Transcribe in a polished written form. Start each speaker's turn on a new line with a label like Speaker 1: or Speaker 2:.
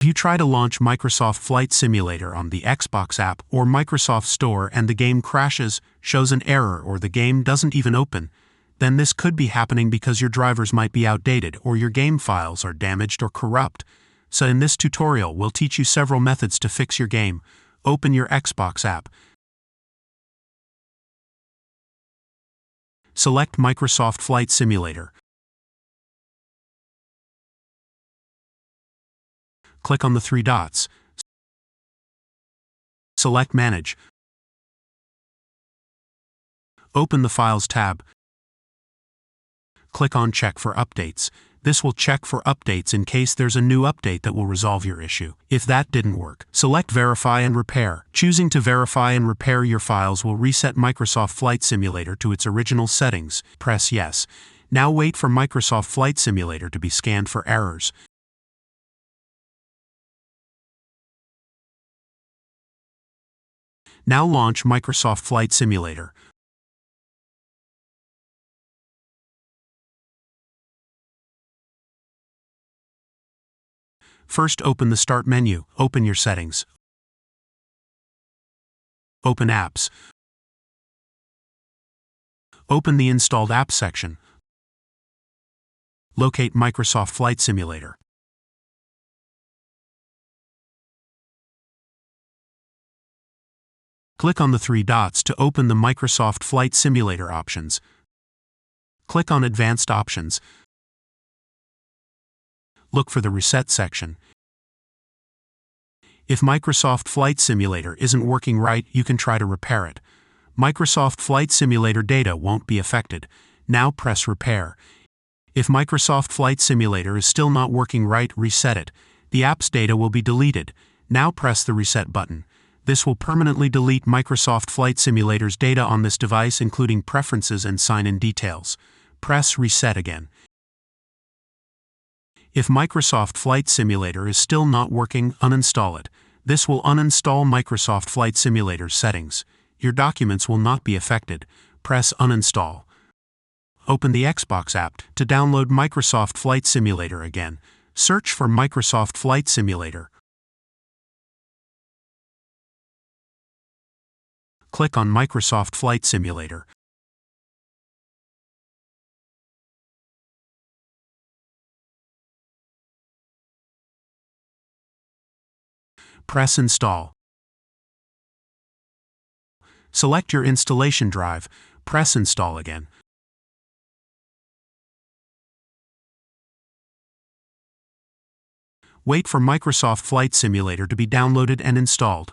Speaker 1: If you try to launch Microsoft Flight Simulator on the Xbox app or Microsoft Store and the game crashes, shows an error, or the game doesn't even open, then this could be happening because your drivers might be outdated or your game files are damaged or corrupt. So in this tutorial, we'll teach you several methods to fix your game. Open your Xbox app. Select Microsoft Flight Simulator. Click on the three dots. Select Manage. Open the Files tab. Click on Check for Updates. This will check for updates in case there's a new update that will resolve your issue. If that didn't work, select Verify and Repair. Choosing to verify and repair your files will reset Microsoft Flight Simulator to its original settings. Press Yes. Now wait for Microsoft Flight Simulator to be scanned for errors. Now launch Microsoft Flight Simulator. First, open the Start menu. Open your settings. Open Apps. Open the Installed Apps section. Locate Microsoft Flight Simulator. Click on the three dots to open the Microsoft Flight Simulator options. Click on Advanced Options. Look for the Reset section. If Microsoft Flight Simulator isn't working right, you can try to repair it. Microsoft Flight Simulator data won't be affected. Now press Repair. If Microsoft Flight Simulator is still not working right, reset it. The app's data will be deleted. Now press the Reset button. This will permanently delete Microsoft Flight Simulator's data on this device, including preferences and sign-in details. Press Reset again. If Microsoft Flight Simulator is still not working, uninstall it. This will uninstall Microsoft Flight Simulator's settings. Your documents will not be affected. Press Uninstall. Open the Xbox app to download Microsoft Flight Simulator again. Search for Microsoft Flight Simulator. Click on Microsoft Flight Simulator. Press Install. Select your installation drive. Press Install again. Wait for Microsoft Flight Simulator to be downloaded and installed.